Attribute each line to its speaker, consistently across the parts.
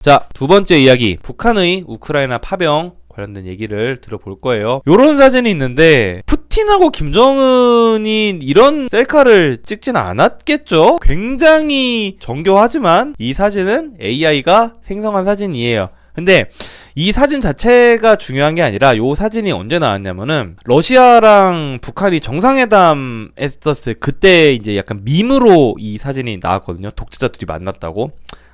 Speaker 1: 자, 두 번째 이야기. 북한의 우크라이나 파병 관련된 얘기를 들어볼 거예요. 요런 사진이 있는데 푸틴하고 김정은이 이런 셀카를 찍진 않았겠죠? 굉장히 정교하지만 이 사진은 AI가 생성한 사진이에요. 근데 이 사진 자체가 중요한 게 아니라 요 사진이 언제 나왔냐면은 러시아랑 북한이 정상회담 했었을 그때 이제 약간 밈으로 이 사진이 나왔거든요. 독재자들이 만났다고.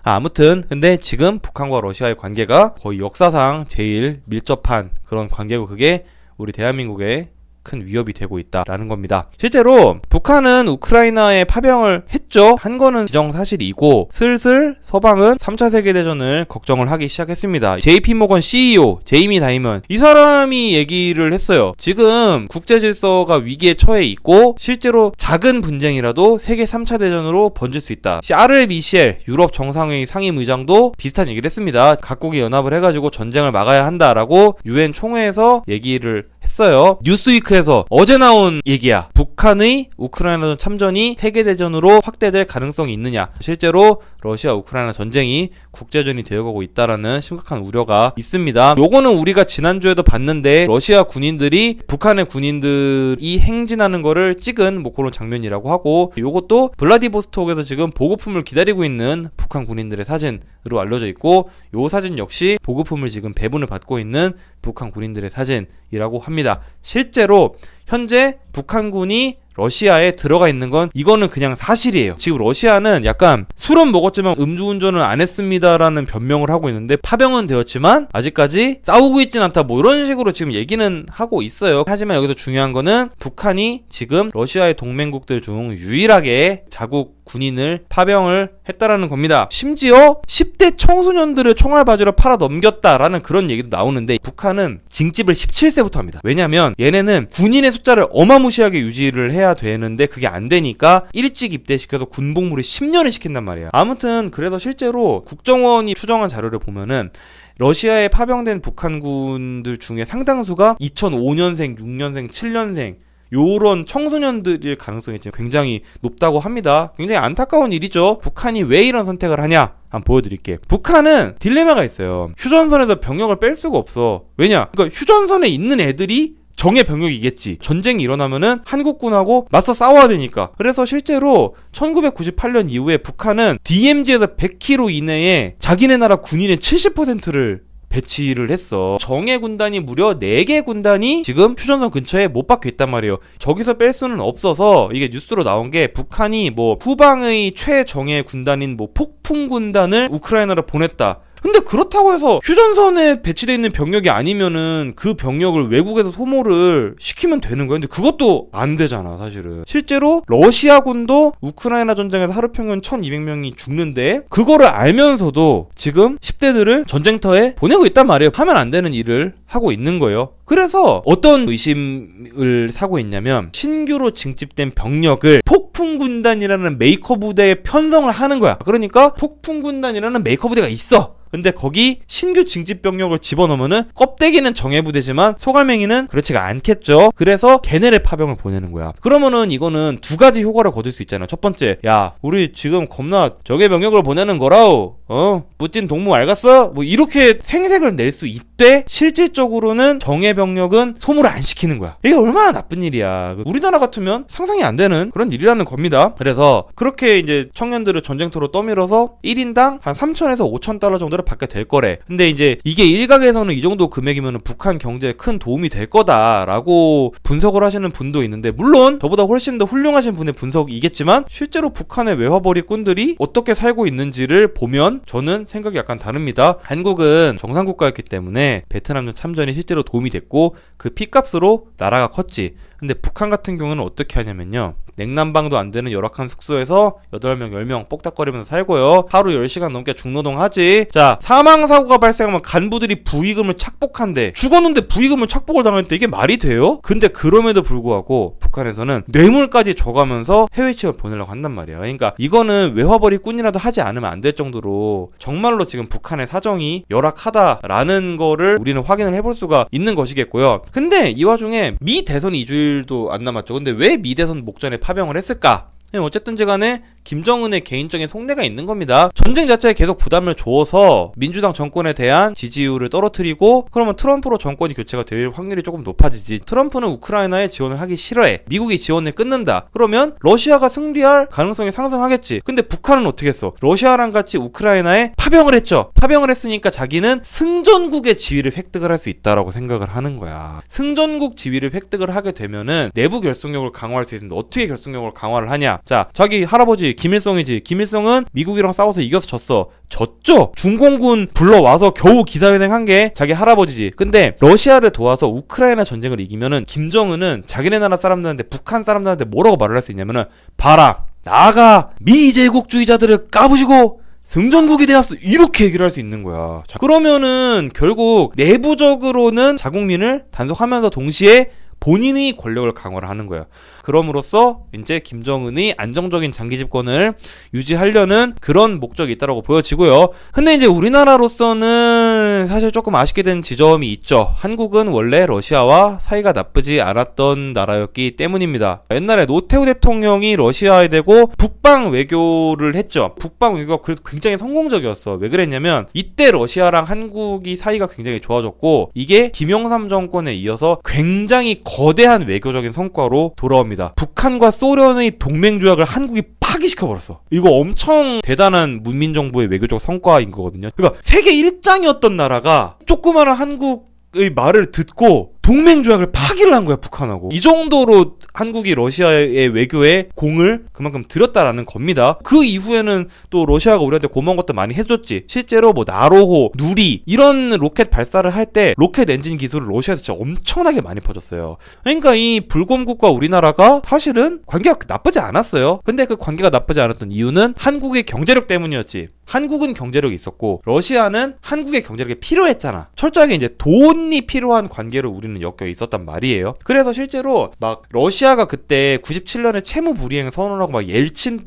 Speaker 1: 아무튼 근데 지금 북한과 러시아의 관계가 거의 역사상 제일 밀접한 그런 관계고 그게 우리 대한민국의 큰 위협이 되고 있다라는 겁니다. 실제로 북한은 우크라이나에 파병을 했죠. 한 거는 기정사실이고 슬슬 서방은 3차 세계대전을 걱정을 하기 시작했습니다. JP모건 CEO 제이미 다이먼 이 사람이 얘기를 했어요. 지금 국제질서가 위기에 처해 있고 실제로 작은 분쟁이라도 세계 3차 대전으로 번질 수 있다. 샤를 미셸 유럽 정상회의 상임의장도 비슷한 얘기를 했습니다. 각국이 연합을 해가지고 전쟁을 막아야 한다라고 UN 총회에서 얘기를 했어요. 뉴스위크에서 어제 나온 얘기야. 북한의 우크라이나전 참전이 세계대전으로 확대될 가능성이 있느냐. 실제로 러시아 우크라이나 전쟁이 국제전이 되어가고 있다라는 심각한 우려가 있습니다. 요거는 우리가 지난주에도 봤는데 러시아 군인들이 북한의 군인들이 행진하는 거를 찍은 뭐 그런 장면이라고 하고 요것도 블라디보스톡에서 지금 보급품을 기다리고 있는 북한 군인들의 사진으로 알려져 있고 요 사진 역시 보급품을 지금 배분을 받고 있는 북한 군인들의 사진이라고 합니다. 실제로 현재 북한군이 러시아에 들어가 있는 건 이거는 그냥 사실이에요. 지금 러시아는 약간 술은 먹었지만 음주운전은 안 했습니다라는 변명을 하고 있는데 파병은 되었지만 아직까지 싸우고 있진 않다 뭐 이런 식으로 지금 얘기는 하고 있어요. 하지만 여기서 중요한 거는 북한이 지금 러시아의 동맹국들 중 유일하게 자국 군인을 파병을 했다라는 겁니다. 심지어 10대 청소년들을 총알 바지로 팔아 넘겼다라는 그런 얘기도 나오는데 북한은 징집을 17세부터 합니다. 왜냐면 얘네는 군인의 숫자를 어마무시하게 유지를 해야 되는데 그게 안 되니까 일찍 입대시켜서 군복무를 10년을 시킨단 말이에요. 아무튼 그래서 실제로 국정원이 추정한 자료를 보면은 러시아에 파병된 북한군들 중에 상당수가 2005년생, 6년생, 7년생 요런 청소년들일 가능성이 지금 굉장히 높다고 합니다. 굉장히 안타까운 일이죠. 북한이 왜 이런 선택을 하냐? 한번 보여드릴게요. 북한은 딜레마가 있어요. 휴전선에서 병력을 뺄 수가 없어. 왜냐? 그러니까 휴전선에 있는 애들이 정예 병력이겠지. 전쟁이 일어나면은 한국군하고 맞서 싸워야 되니까. 그래서 실제로 1998년 이후에 북한은 DMZ에서 100km 이내에 자기네 나라 군인의 70%를 배치를 했어. 정예 군단이 무려 4개 군단이 지금 휴전선 근처에 못 박혀 있단 말이에요. 저기서 뺄 수는 없어서 이게 뉴스로 나온 게 북한이 뭐 후방의 최정예 군단인 뭐 폭풍 군단을 우크라이나로 보냈다. 근데 그렇다고 해서 휴전선에 배치되어 있는 병력이 아니면은 그 병력을 외국에서 소모를 시키면 되는 거야. 근데 그것도 안 되잖아, 사실은. 실제로 러시아군도 우크라이나 전쟁에서 하루 평균 1200명이 죽는데 그거를 알면서도 지금 10대들을 전쟁터에 보내고 있단 말이에요. 하면 안 되는 일을 하고 있는 거예요. 그래서 어떤 의심을 사고 있냐면 신규로 징집된 병력을 폭풍군단이라는 메이커 부대에 편성을 하는 거야. 그러니까 폭풍군단이라는 메이커 부대가 있어. 근데 거기 신규 징집 병력을 집어넣으면은 껍데기는 정예부대지만 소갈맹이는 그렇지가 않겠죠. 그래서 걔네를 파병을 보내는 거야. 그러면은 이거는 두 가지 효과를 거둘 수 있잖아. 첫 번째, 야 우리 지금 겁나 정예 병력을 보내는 거라우. 뿌틴 동무 알겠어? 뭐 이렇게 생색을 낼 수 있대. 실질적으로는 정예 병력은 소모를 안 시키는 거야. 이게 얼마나 나쁜 일이야. 우리나라 같으면 상상이 안 되는 그런 일이라는 겁니다. 그래서 그렇게 이제 청년들을 전쟁터로 떠밀어서 1인당 한 3,000에서 5,000달러 정도를 받게 될 거래. 근데 이제 이게 일각에서는 이 정도 금액이면 북한 경제에 큰 도움이 될 거다라고 분석을 하시는 분도 있는데 물론 저보다 훨씬 더 훌륭하신 분의 분석이겠지만 실제로 북한의 외화벌이꾼들이 어떻게 살고 있는지를 보면 저는 생각이 약간 다릅니다. 한국은 정상국가였기 때문에 베트남전 참전이 실제로 도움이 됐고 그 피값으로 나라가 컸지. 근데 북한 같은 경우는 어떻게 하냐면요. 냉난방도 안 되는 열악한 숙소에서 8명, 10명 뽁닥거리면서 살고요. 하루 10시간 넘게 중노동 하지. 자, 사망사고가 발생하면 간부들이 부의금을 착복한대. 죽었는데 부의금을 착복을 당했대. 이게 말이 돼요? 근데 그럼에도 불구하고 북한에서는 뇌물까지 줘가면서 해외 취업을 보내려고 한단 말이야. 그러니까 이거는 외화벌이꾼이라도 하지 않으면 안 될 정도로 정말로 지금 북한의 사정이 열악하다라는 거를 우리는 확인을 해볼 수가 있는 것이겠고요. 근데 이 와중에 미 대선 2주일도 안 남았죠. 근데 왜 미 대선 목전에 파병을 했을까? 어쨌든지 간에 김정은의 개인적인 속내가 있는 겁니다. 전쟁 자체에 계속 부담을 줘서 민주당 정권에 대한 지지율을 떨어뜨리고 그러면 트럼프로 정권이 교체가 될 확률이 조금 높아지지. 트럼프는 우크라이나에 지원을 하기 싫어해. 미국이 지원을 끊는다. 그러면 러시아가 승리할 가능성이 상승하겠지. 근데 북한은 어떻게 했어? 러시아랑 같이 우크라이나에 파병을 했죠. 파병을 했으니까 자기는 승전국의 지위를 획득을 할 수 있다라고 생각을 하는 거야. 승전국 지위를 획득을 하게 되면은 내부 결속력을 강화할 수 있는데 어떻게 결속력을 강화를 하냐? 자, 자기 할아버지 김일성이지. 김일성은 미국이랑 싸워서 이겨서 졌죠. 중공군 불러와서 겨우 기사회생 한 게 자기 할아버지지. 근데 러시아를 도와서 우크라이나 전쟁을 이기면은 김정은은 자기네 나라 사람들한테, 북한 사람들한테 뭐라고 말을 할 수 있냐면은, 봐라, 나가 미제국주의자들을 까부시고 승전국이 되었어, 이렇게 얘기를 할 수 있는 거야. 자, 그러면은 결국 내부적으로는 자국민을 단속하면서 동시에 본인이 권력을 강화를 하는 거야. 그럼으로써 이제 김정은이 안정적인 장기 집권을 유지하려는 그런 목적이 있다고 보여지고요. 근데 이제 우리나라로서는 사실 조금 아쉽게 된 지점이 있죠. 한국은 원래 러시아와 사이가 나쁘지 않았던 나라였기 때문입니다. 옛날에 노태우 대통령이 러시아에 대고 북방 외교를 했죠. 북방 외교가 그래도 굉장히 성공적이었어. 왜 그랬냐면 이때 러시아랑 한국이 사이가 굉장히 좋아졌고 이게 김영삼 정권에 이어서 굉장히 거대한 외교적인 성과로 돌아옵니다. 북한과 소련의 동맹조약을 한국이 파기시켜버렸어. 이거 엄청 대단한 문민정부의 외교적 성과인 거거든요. 그러니까 세계 1장이었던 나라가 조그마한 한국의 말을 듣고 동맹조약을 파기를 한 거야, 북한하고. 이 정도로 한국이 러시아의 외교에 공을 그만큼 들였다라는 겁니다. 그 이후에는 또 러시아가 우리한테 고마운 것도 많이 해줬지. 실제로 뭐 나로호, 누리 이런 로켓 발사를 할 때 로켓 엔진 기술을 러시아에서 진짜 엄청나게 많이 퍼줬어요. 그러니까 이 불곰국과 우리나라가 사실은 관계가 나쁘지 않았어요. 근데 그 관계가 나쁘지 않았던 이유는 한국의 경제력 때문이었지. 한국은 경제력이 있었고 러시아는 한국의 경제력이 필요했잖아. 철저하게 이제 돈이 필요한 관계로 우리는 엮여 있었단 말이에요. 그래서 실제로 막 러시아가 그때 97년에 채무 불이행 선언하고 막 옐친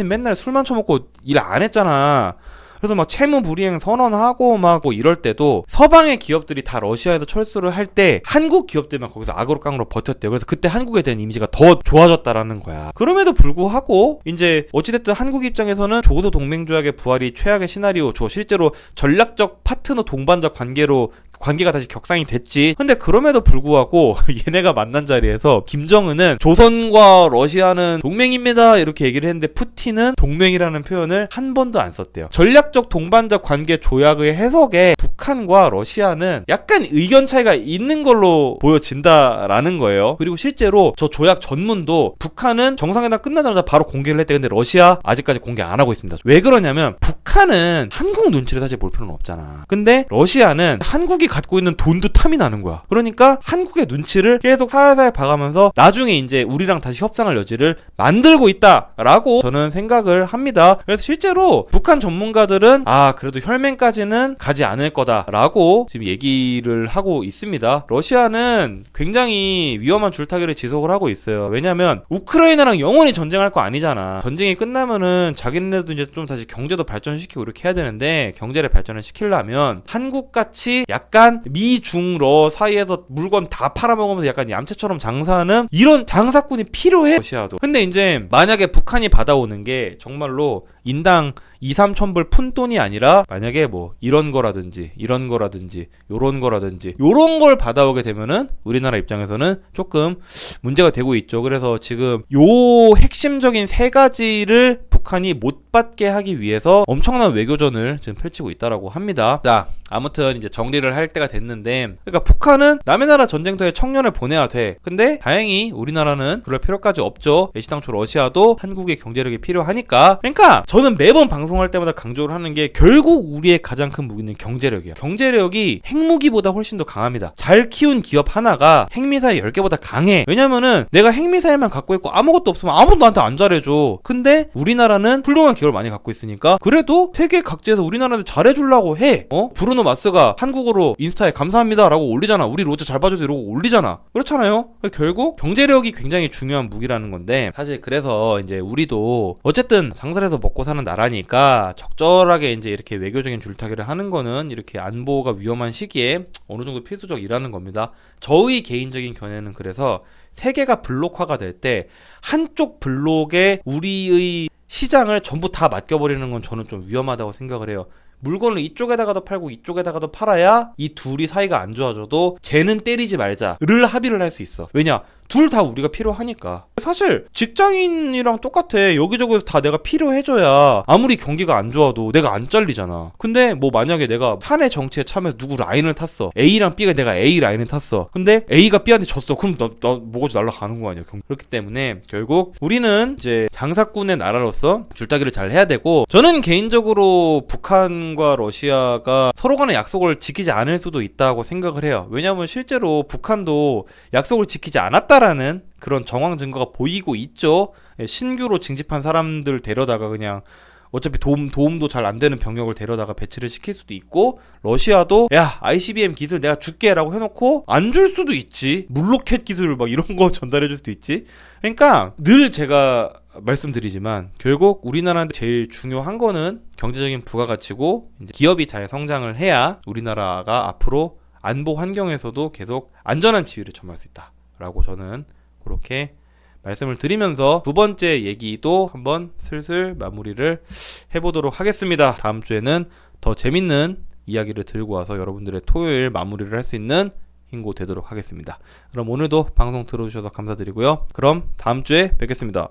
Speaker 1: 맨날 술만 처먹고 일 안 했잖아. 그래서 막 채무 불이행 선언하고 막 뭐 이럴 때도 서방의 기업들이 다 러시아에서 철수를 할 때 한국 기업들만 거기서 악으로 깡으로 버텼대요. 그래서 그때 한국에 대한 이미지가 더 좋아졌다라는 거야. 그럼에도 불구하고 이제 어찌됐든 한국 입장에서는 조소 동맹조약의 부활이 최악의 시나리오죠. 실제로 전략적 파트너 동반자 관계가 다시 격상이 됐지. 근데 그럼에도 불구하고 얘네가 만난 자리에서 김정은은 조선과 러시아는 동맹입니다 이렇게 얘기를 했는데 푸틴은 동맹이라는 표현을 한 번도 안 썼대요. 전략적 동반자 관계 조약의 해석에 북한과 러시아는 약간 의견 차이가 있는 걸로 보여진다라는 거예요. 그리고 실제로 저 조약 전문도 북한은 정상회담 끝나자마자 바로 공개를 했대. 근데 러시아 아직까지 공개 안 하고 있습니다. 왜 그러냐면 북한은 한국 눈치를 사실 볼 필요는 없잖아. 근데 러시아는 한국이 갖고 있는 돈도 탐이 나는 거야. 그러니까 한국의 눈치를 계속 살살 봐가면서 나중에 이제 우리랑 다시 협상할 여지를 만들고 있다라고 저는 생각을 합니다. 그래서 실제로 북한 전문가들은 그래도 혈맹까지는 가지 않을 거다라고 지금 얘기를 하고 있습니다. 러시아는 굉장히 위험한 줄타기를 지속을 하고 있어요. 왜냐면 우크라이나랑 영원히 전쟁할 거 아니잖아. 전쟁이 끝나면은 자기네도 이제 좀 다시 경제도 발전시키고 이렇게 해야 되는데 경제를 발전을 시키려면 한국같이 약간 미중러 사이에서 물건 다 팔아먹으면서 약간 얌체처럼 장사하는 이런 장사꾼이 필요해, 러시아도. 근데 이제 만약에 북한이 받아오는 게 정말로 인당 2-3천 불 푼돈이 아니라 만약에 뭐 이런 거라든지 요런 걸 받아오게 되면은 우리나라 입장에서는 조금 문제가 되고 있죠. 그래서 지금 요 핵심적인 세 가지를 북한이 못 받게 하기 위해서 엄청난 외교전을 지금 펼치고 있다라고 합니다. 자, 아무튼 이제 정리를 할 때가 됐는데, 그러니까 북한은 남의 나라 전쟁터에 청년을 보내야 돼. 근데 다행히 우리나라는 그럴 필요까지 없죠. 애시당초 러시아도 한국의 경제력이 필요하니까. 그러니까 저는 매번 방송할 때마다 강조를 하는 게 결국 우리의 가장 큰 무기는 경제력이야. 경제력이 핵무기보다 훨씬 더 강합니다. 잘 키운 기업 하나가 핵미사일 10개보다 강해. 왜냐면은 내가 핵미사일만 갖고 있고 아무것도 없으면 아무도 나한테 안 잘해줘. 근데 우리나라는 훌륭한 기업을 많이 갖고 있으니까 그래도 세계 각지에서 우리나라한테 잘해주려고 해. 브루노 마스가 한국어로 인스타에 감사합니다 라고 올리잖아. 우리 로제 잘 봐줘도 이러고 올리잖아. 그렇잖아요. 결국 경제력이 굉장히 중요한 무기라는 건데, 사실 그래서 이제 우리도 어쨌든 장사를 해서 먹고 사는 나라니까 적절하게 이제 이렇게 외교적인 줄타기를 하는 거는 이렇게 안보가 위험한 시기에 어느 정도 필수적이라는 겁니다. 저의 개인적인 견해는 그래서 세계가 블록화가 될 때 한쪽 블록에 우리의 시장을 전부 다 맡겨버리는 건 저는 좀 위험하다고 생각을 해요. 물건을 이쪽에다가도 팔고 이쪽에다가도 팔아야 이 둘이 사이가 안 좋아져도 쟤는 때리지 말자를 합의를 할 수 있어. 왜냐? 둘 다 우리가 필요하니까. 사실 직장인이랑 똑같아. 여기저기서 다 내가 필요해줘야 아무리 경기가 안 좋아도 내가 안 잘리잖아. 근데 뭐 만약에 내가 사내 정치에 참여해서 누구 라인을 탔어. A랑 B가 내가 A 라인을 탔어. 근데 A가 B한테 졌어. 그럼 나 뭐가지 날라가는 거 아니야. 그렇기 때문에 결국 우리는 이제 장사꾼의 나라로서 줄타기를 잘 해야 되고, 저는 개인적으로 북한과 러시아가 서로 간의 약속을 지키지 않을 수도 있다고 생각을 해요. 왜냐하면 실제로 북한도 약속을 지키지 않았다라는 그런 정황 증거가 보이고 있죠. 신규로 징집한 사람들 데려다가 그냥 어차피 도움도 잘 안 되는 병력을 데려다가 배치를 시킬 수도 있고, 러시아도 야 ICBM 기술 내가 줄게 라고 해놓고 안 줄 수도 있지. 물로켓 기술 막 이런 거 전달해 줄 수도 있지. 그러니까 늘 제가 말씀드리지만 결국 우리나라한테 제일 중요한 거는 경제적인 부가가치고, 이제 기업이 잘 성장을 해야 우리나라가 앞으로 안보 환경에서도 계속 안전한 지위를 점할 수 있다 라고 저는 그렇게 말씀을 드리면서 두 번째 얘기도 한번 슬슬 마무리를 해보도록 하겠습니다. 다음 주에는 더 재밌는 이야기를 들고 와서 여러분들의 토요일 마무리를 할 수 있는 흰고 되도록 하겠습니다. 그럼 오늘도 방송 들어주셔서 감사드리고요. 그럼 다음 주에 뵙겠습니다.